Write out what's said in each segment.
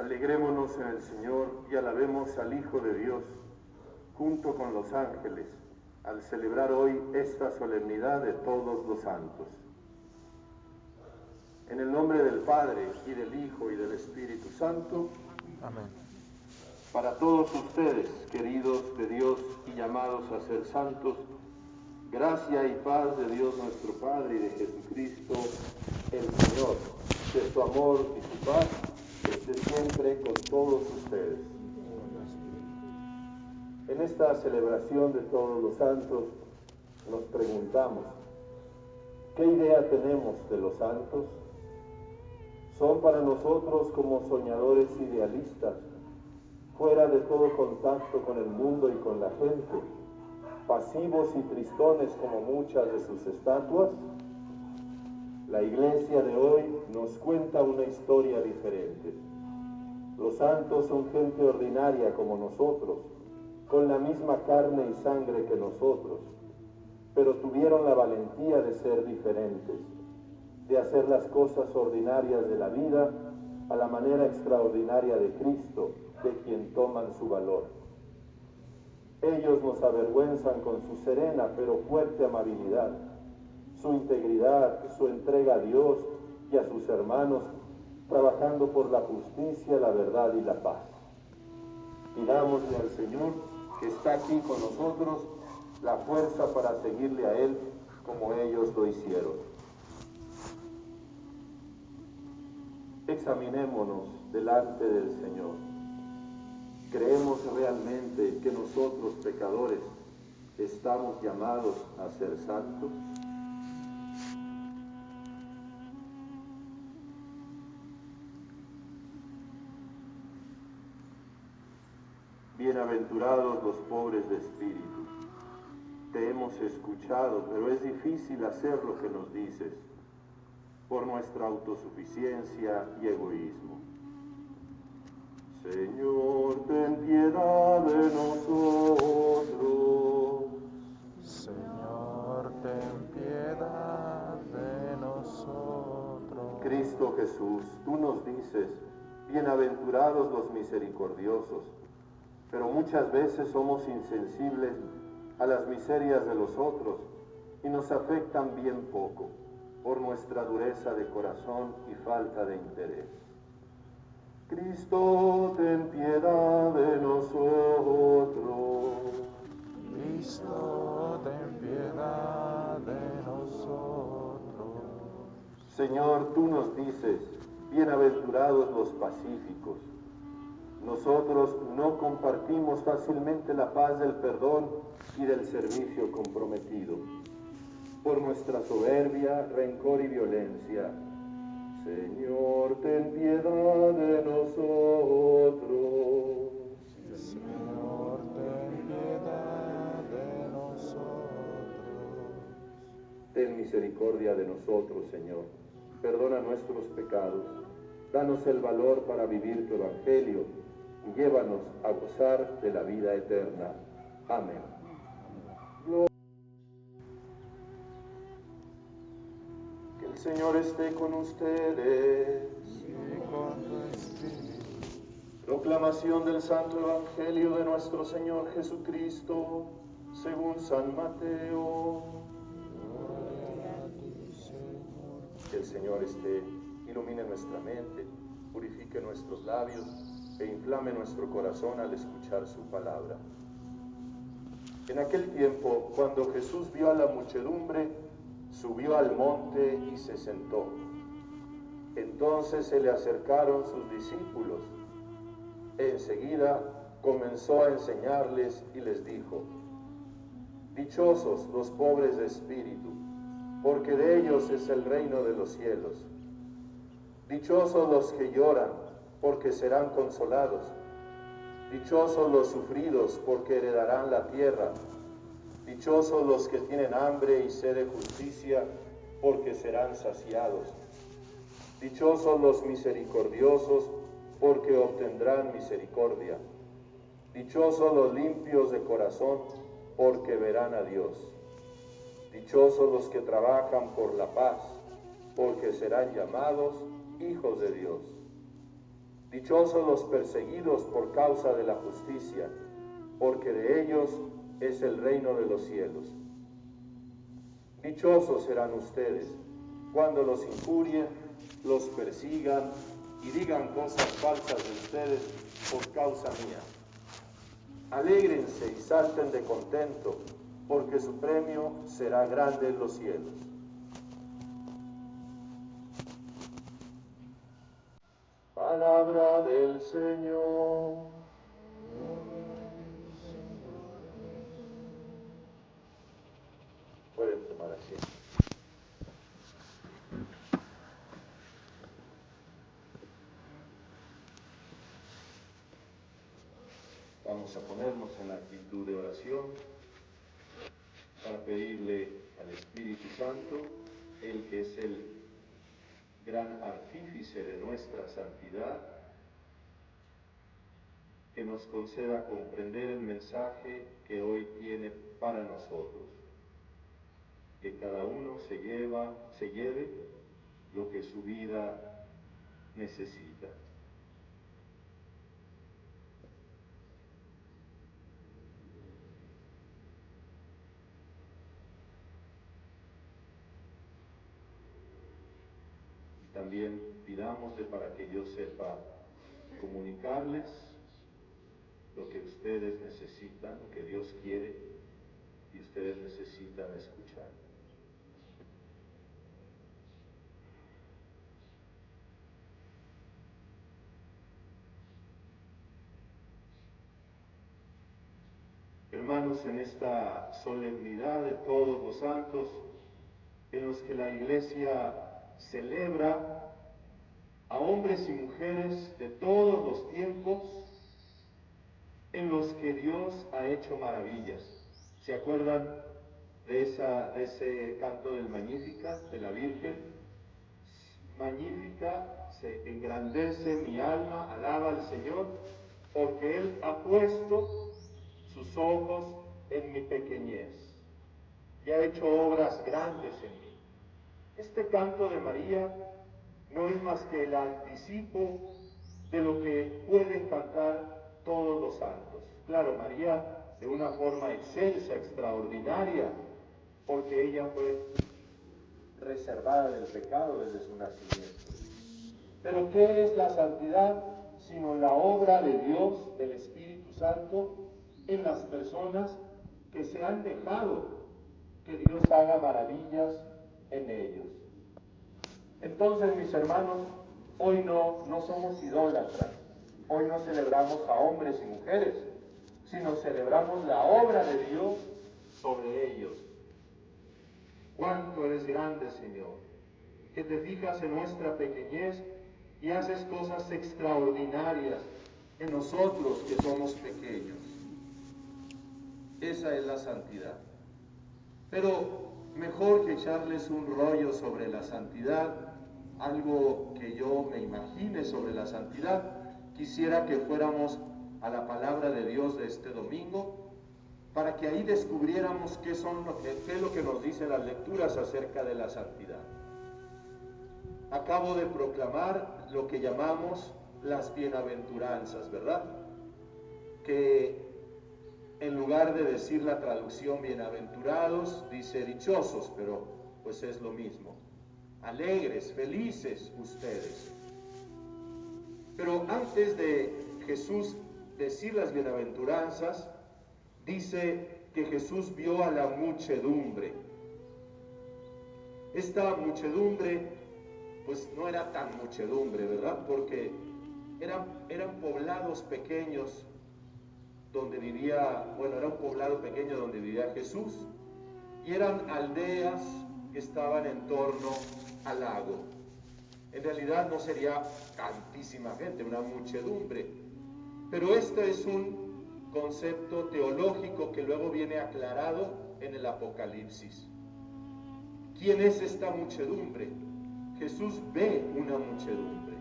Alegrémonos en el Señor y alabemos al Hijo de Dios, junto con los ángeles, al celebrar hoy esta solemnidad de todos los santos. En el nombre del Padre, y del Hijo, y del Espíritu Santo. Amén. Para todos ustedes, queridos de Dios y llamados a ser santos, gracia y paz de Dios nuestro Padre y de Jesucristo, el Señor, que su amor y su paz esté siempre con todos ustedes. En esta celebración de todos los santos, nos preguntamos, ¿qué idea tenemos de los santos? Son para nosotros como soñadores idealistas, fuera de todo contacto con el mundo y con la gente, pasivos y tristones como muchas de sus estatuas. La Iglesia de hoy nos cuenta una historia diferente. Los santos son gente ordinaria como nosotros, con la misma carne y sangre que nosotros, pero tuvieron la valentía de ser diferentes, de hacer las cosas ordinarias de la vida a la manera extraordinaria de Cristo, de quien toman su valor. Ellos nos avergüenzan con su serena pero fuerte amabilidad, su integridad, su entrega a Dios y a sus hermanos, trabajando por la justicia, la verdad y la paz. Pidámosle al Señor, que está aquí con nosotros, la fuerza para seguirle a Él como ellos lo hicieron. Examinémonos delante del Señor. ¿Creemos realmente que nosotros, pecadores, estamos llamados a ser santos? Bienaventurados los pobres de espíritu. Te hemos escuchado, pero es difícil hacer lo que nos dices, por nuestra autosuficiencia y egoísmo. Señor, ten piedad de nosotros. Señor, ten piedad de nosotros. Cristo Jesús, tú nos dices, bienaventurados los misericordiosos, pero muchas veces somos insensibles a las miserias de los otros y nos afectan bien poco por nuestra dureza de corazón y falta de interés. Cristo, ten piedad de nosotros. Cristo, ten piedad de nosotros. Señor, tú nos dices, bienaventurados los pacíficos. Nosotros no compartimos fácilmente la paz del perdón y del servicio comprometido. Por nuestra soberbia, rencor y violencia. Señor, ten piedad de nosotros. Señor, ten piedad de nosotros. Ten misericordia de nosotros, Señor. Perdona nuestros pecados. Danos el valor para vivir tu evangelio y llévanos a gozar de la vida eterna. Amén. Que el Señor esté con ustedes. Y con tu espíritu. Proclamación del Santo Evangelio de nuestro Señor Jesucristo, según San Mateo. Gloria a ti, Señor. Que el Señor ilumine nuestra mente, purifique nuestros labios e inflame nuestro corazón al escuchar su palabra. En aquel tiempo, cuando Jesús vio a la muchedumbre, subió al monte y se sentó. Entonces se le acercaron sus discípulos. Enseguida comenzó a enseñarles y les dijo: Dichosos los pobres de espíritu, porque de ellos es el reino de los cielos. Dichosos los que lloran, porque serán consolados. Dichosos los sufridos, porque heredarán la tierra. Dichosos los que tienen hambre y sed de justicia, porque serán saciados. Dichosos los misericordiosos, porque obtendrán misericordia. Dichosos los limpios de corazón, porque verán a Dios. Dichosos los que trabajan por la paz, porque serán llamados hijos de Dios. Dichosos los perseguidos por causa de la justicia, porque de ellos es el reino de los cielos. Dichosos serán ustedes cuando los injurien, los persigan y digan cosas falsas de ustedes por causa mía. Alégrense y salten de contento, porque su premio será grande en los cielos. Palabra del Señor. Pueden tomar asiento. Vamos a ponernos en la actitud de oración para pedirle al Espíritu Santo, el que es el gran artífice de nuestra santidad, que nos conceda comprender el mensaje que hoy tiene para nosotros, que cada uno se lleve lo que su vida necesita. También pidámosle para que yo sepa comunicarles lo que ustedes necesitan, lo que Dios quiere y ustedes necesitan escuchar. Hermanos, en esta solemnidad de todos los santos, en los que la Iglesia celebra a hombres y mujeres de todos los tiempos, en los que Dios ha hecho maravillas. ¿Se acuerdan de ese canto del Magnífica, de la Virgen? Magnífica, se engrandece mi alma, alaba al Señor, porque Él ha puesto sus ojos en mi pequeñez y ha hecho obras grandes en mí. Este canto de María no es más que el anticipo de lo que pueden cantar todos los santos. Claro, María de una forma excelsa, extraordinaria, porque ella fue reservada del pecado desde su nacimiento. Pero ¿qué es la santidad sino la obra de Dios, del Espíritu Santo, en las personas que se han dejado que Dios haga maravillas en ellos? Entonces, mis hermanos, hoy no somos idólatras, hoy no celebramos a hombres y mujeres, sino celebramos la obra de Dios sobre ellos. Cuánto eres grande, Señor, que te fijas en nuestra pequeñez y haces cosas extraordinarias en nosotros que somos pequeños. Esa es la santidad. Pero mejor que echarles un rollo sobre la santidad, algo que yo me imagine sobre la santidad, quisiera que fuéramos a la palabra de Dios de este domingo, para que ahí descubriéramos qué es lo que nos dicen las lecturas acerca de la santidad. Acabo de proclamar lo que llamamos las bienaventuranzas, ¿verdad? Que en lugar de decir la traducción bienaventurados, dice dichosos, pero pues es lo mismo. Alegres, felices ustedes. Pero antes de Jesús decir las bienaventuranzas, dice que Jesús vio a la muchedumbre. Esta muchedumbre, pues no era tan muchedumbre, ¿verdad? Porque eran poblados pequeños donde vivía, era un poblado pequeño donde vivía Jesús, y eran aldeas que estaban en torno al lago. En realidad no sería tantísima gente, una muchedumbre, pero este es un concepto teológico que luego viene aclarado en el Apocalipsis. ¿Quién es esta muchedumbre? Jesús ve una muchedumbre.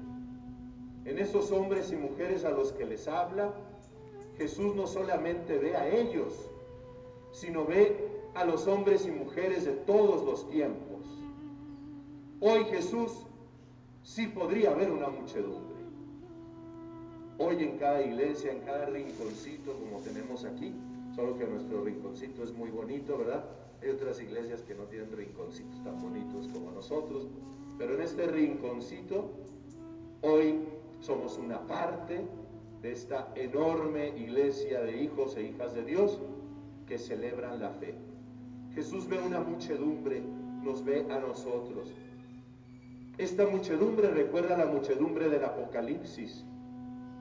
En esos hombres y mujeres a los que les habla, Jesús no solamente ve a ellos, sino ve a los hombres y mujeres de todos los tiempos. Hoy Jesús sí podría ver una muchedumbre. Hoy en cada iglesia, en cada rinconcito como tenemos aquí, solo que nuestro rinconcito es muy bonito, ¿verdad? Hay otras iglesias que no tienen rinconcitos tan bonitos como nosotros, pero en este rinconcito, hoy somos una parte de esta enorme iglesia de hijos e hijas de Dios que celebran la fe. Jesús ve una muchedumbre, nos ve a nosotros. Esta muchedumbre recuerda a la muchedumbre del Apocalipsis.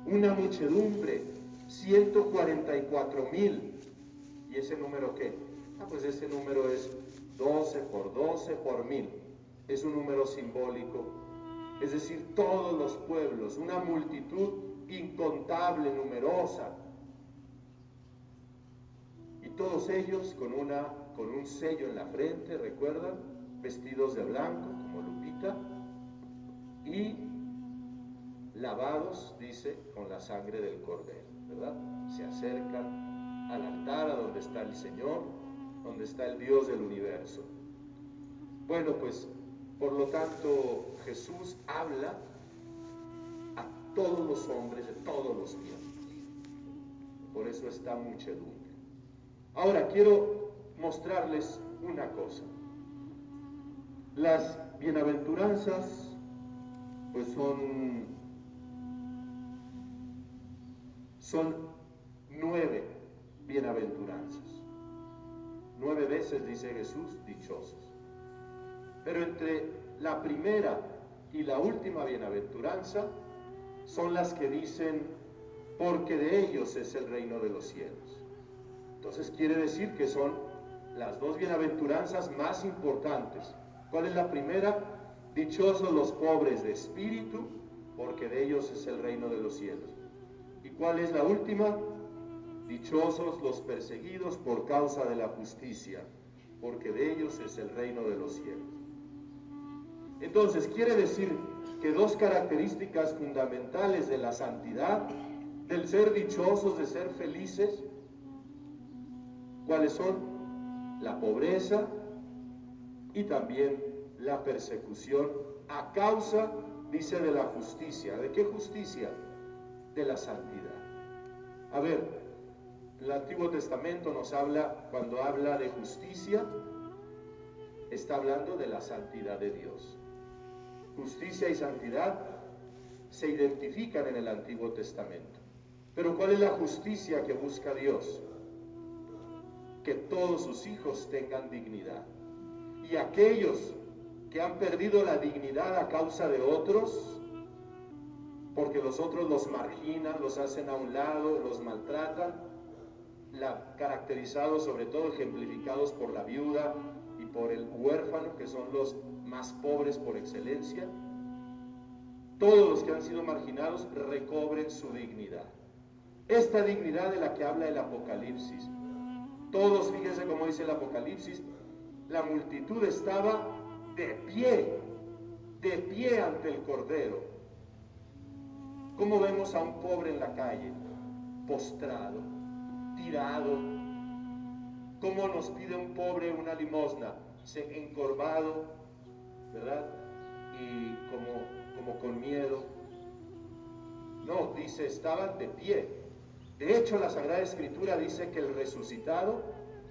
Una muchedumbre, 144,000. ¿Y ese número qué? Pues ese número es 12 por 12 por 1000. Es un número simbólico. Es decir, todos los pueblos, una multitud incontable, numerosa. Y todos ellos con un sello en la frente, ¿recuerdan? Vestidos de blanco, como Lupita, y lavados, dice, con la sangre del Cordero, ¿verdad? Se acercan al altar a donde está el Señor, donde está el Dios del universo. Bueno, pues, por lo tanto, Jesús habla a todos los hombres de todos los tiempos. Por eso esta muchedumbre. Ahora, quiero mostrarles una cosa. Las bienaventuranzas, pues son 9 bienaventuranzas. 9 veces dice Jesús, dichosos. Pero entre la primera y la última bienaventuranza son las que dicen, porque de ellos es el reino de los cielos. Entonces quiere decir que son las 2 bienaventuranzas más importantes. ¿Cuál es la primera? Dichosos los pobres de espíritu, porque de ellos es el reino de los cielos. ¿Y cuál es la última? Dichosos los perseguidos por causa de la justicia, porque de ellos es el reino de los cielos. Entonces quiere decir que 2 características fundamentales de la santidad, del ser dichosos, de ser felices, ¿cuáles son? La pobreza y también la persecución a causa, dice, de la justicia. ¿De qué justicia? De la santidad. A ver, el Antiguo Testamento nos habla, cuando habla de justicia, está hablando de la santidad de Dios. Justicia y santidad se identifican en el Antiguo Testamento. Pero ¿cuál es la justicia que busca Dios? Que todos sus hijos tengan dignidad. Y aquellos que han perdido la dignidad a causa de otros, porque los otros los marginan, los hacen a un lado, los maltratan, caracterizados sobre todo, ejemplificados por la viuda y por el huérfano, que son los más pobres por excelencia. Todos los que han sido marginados recobren su dignidad. Esta dignidad de la que habla el Apocalipsis. Todos, fíjense cómo dice el Apocalipsis, la multitud estaba de pie ante el Cordero. ¿Cómo vemos a un pobre en la calle? Postrado, tirado. ¿Cómo nos pide un pobre una limosna? Encorvado, ¿verdad? Y como con miedo. No, dice, estaban de pie. De hecho, la Sagrada Escritura dice que el resucitado,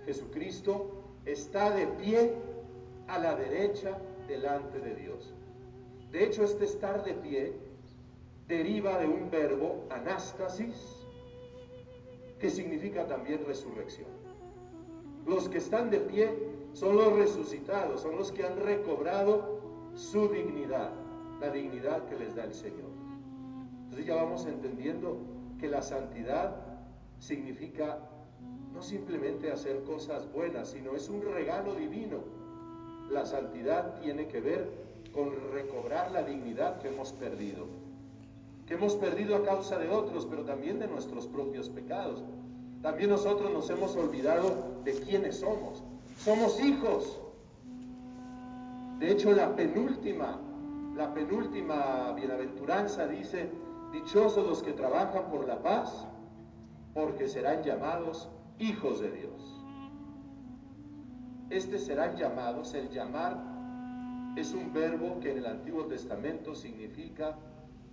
Jesucristo, está de pie a la derecha delante de Dios. De hecho, este estar de pie deriva de un verbo, anástasis, que significa también resurrección. Los que están de pie son los resucitados, son los que han recobrado su dignidad, la dignidad que les da el Señor. Entonces ya vamos entendiendo que la santidad significa no simplemente hacer cosas buenas, sino es un regalo divino. La santidad tiene que ver con recobrar la dignidad que hemos perdido a causa de otros, pero también de nuestros propios pecados. También nosotros nos hemos olvidado de quiénes somos. Somos hijos. De hecho, la penúltima bienaventuranza dice, dichosos los que trabajan por la paz, porque serán llamados hijos de Dios. Serán llamados, el llamar es un verbo que en el Antiguo Testamento significa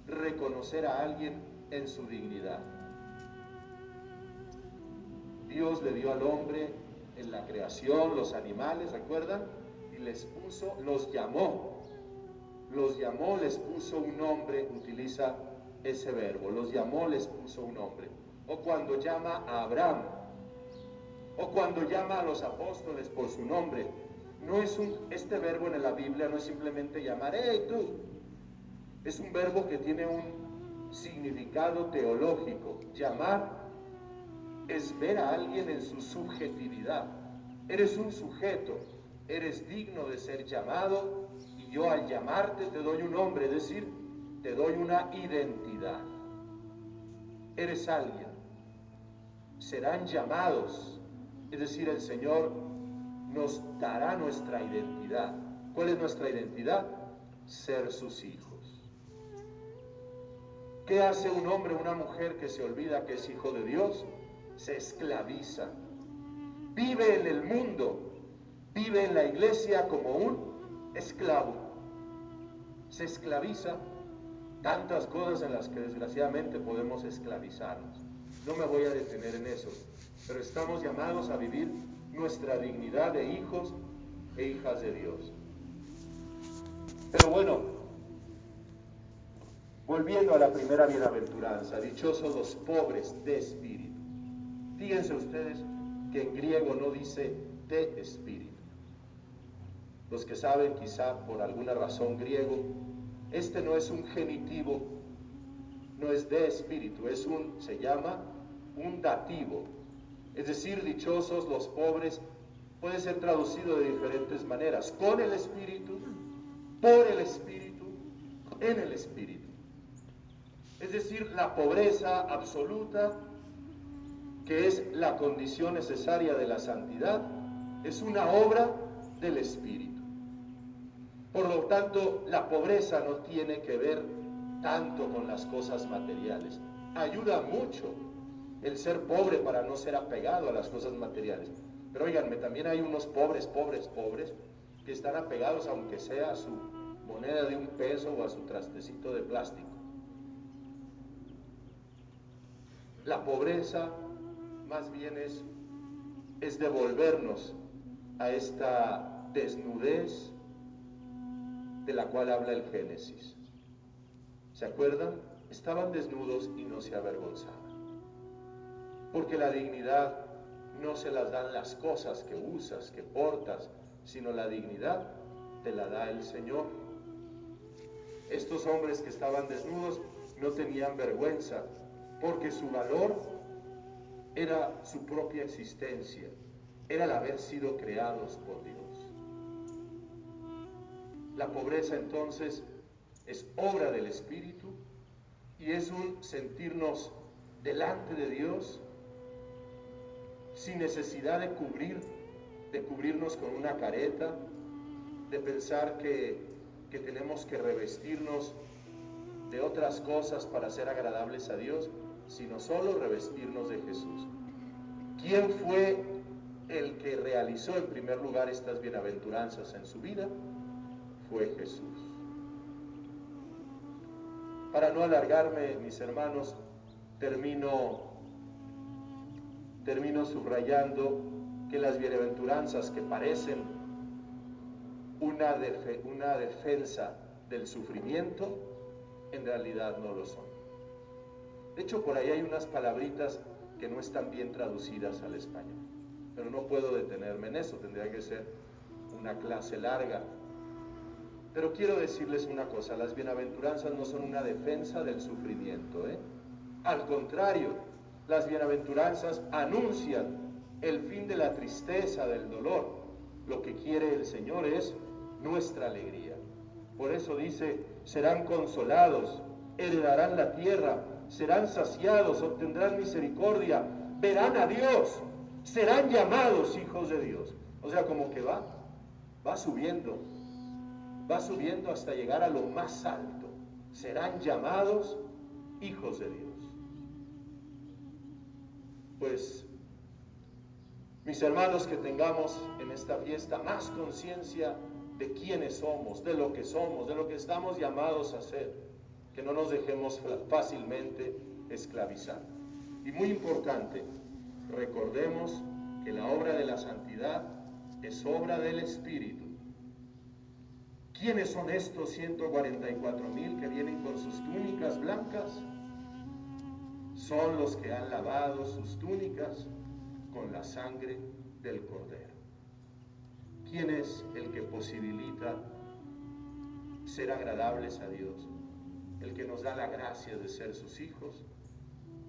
reconocer a alguien en su dignidad. Dios le dio al hombre en la creación los animales, ¿recuerdan? Y los llamó, les puso un nombre, utiliza ese verbo, los llamó, les puso un nombre. O cuando llama a Abraham, o cuando llama a los apóstoles por su nombre. Este verbo en la Biblia no es simplemente llamar, ¡hey tú! Es un verbo que tiene un significado teológico. Llamar es ver a alguien en su subjetividad. Eres un sujeto, eres digno de ser llamado, y yo al llamarte te doy un nombre, es decir, te doy una identidad. Eres alguien. Serán llamados, es decir, el Señor nos dará nuestra identidad. ¿Cuál es nuestra identidad? Ser sus hijos. ¿Qué hace un hombre o una mujer que se olvida que es hijo de Dios? Se esclaviza. Vive en el mundo, vive en la iglesia como un esclavo. Se esclaviza. Tantas cosas en las que desgraciadamente podemos esclavizarnos. No me voy a detener en eso, pero estamos llamados a vivir nuestra dignidad de hijos e hijas de Dios. Pero bueno, volviendo a la primera bienaventuranza, dichosos los pobres de espíritu. Fíjense ustedes que en griego no dice de espíritu. Los que saben quizá por alguna razón griego, este no es un genitivo, no es de espíritu, se llama un dativo. Es decir, dichosos los pobres puede ser traducido de diferentes maneras: con el espíritu, por el espíritu, en el espíritu. Es decir, la pobreza absoluta, que es la condición necesaria de la santidad, es una obra del espíritu. Por lo tanto, la pobreza no tiene que ver tanto con las cosas materiales. Ayuda mucho el ser pobre para no ser apegado a las cosas materiales. Pero óiganme, también hay unos pobres que están apegados, aunque sea a su moneda de 1 peso o a su trastecito de plástico. La pobreza más bien es devolvernos a esta desnudez de la cual habla el Génesis. ¿Se acuerdan? Estaban desnudos y no se avergonzaban. Porque la dignidad no se las dan las cosas que usas, que portas, sino la dignidad te la da el Señor. Estos hombres que estaban desnudos no tenían vergüenza, porque su valor era su propia existencia, era el haber sido creados por Dios. La pobreza entonces es obra del Espíritu y es un sentirnos delante de Dios sin necesidad de cubrirnos con una careta, de pensar que tenemos que revestirnos de otras cosas para ser agradables a Dios, sino solo revestirnos de Jesús. ¿Quién fue el que realizó en primer lugar estas bienaventuranzas en su vida? Fue Jesús. Para no alargarme, mis hermanos, termino subrayando que las bienaventuranzas que parecen una defensa del sufrimiento, en realidad no lo son. De hecho, por ahí hay unas palabritas que no están bien traducidas al español, pero no puedo detenerme en eso, tendría que ser una clase larga. Pero quiero decirles una cosa: las bienaventuranzas no son una defensa del sufrimiento, Al contrario, las bienaventuranzas anuncian el fin de la tristeza, del dolor. Lo que quiere el Señor es nuestra alegría. Por eso dice: serán consolados, heredarán la tierra, serán saciados, obtendrán misericordia, verán a Dios, serán llamados hijos de Dios. O sea, como que va subiendo hasta llegar a lo más alto. Serán llamados hijos de Dios. Pues, mis hermanos, que tengamos en esta fiesta más conciencia de quiénes somos, de lo que estamos llamados a ser, que no nos dejemos fácilmente esclavizar. Y muy importante, recordemos que la obra de la santidad es obra del Espíritu. ¿Quiénes son estos 144,000 que vienen con sus túnicas blancas? Son los que han lavado sus túnicas con la sangre del Cordero. ¿Quién es el que posibilita ser agradables a Dios? El que nos da la gracia de ser sus hijos,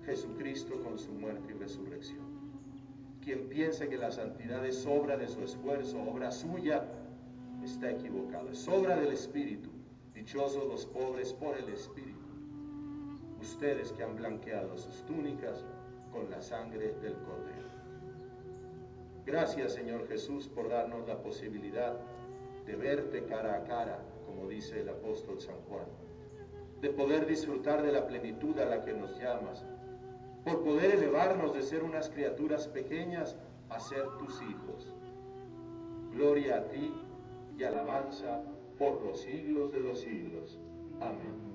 Jesucristo con su muerte y resurrección. Quien piense que la santidad es obra de su esfuerzo, obra suya, está equivocado. Es obra del Espíritu. Dichosos los pobres por el Espíritu. Ustedes que han blanqueado sus túnicas con la sangre del Cordero. Gracias, Señor Jesús, por darnos la posibilidad de verte cara a cara, como dice el apóstol San Juan, de poder disfrutar de la plenitud a la que nos llamas, por poder elevarnos de ser unas criaturas pequeñas a ser tus hijos. Gloria a ti y alabanza por los siglos de los siglos. Amén.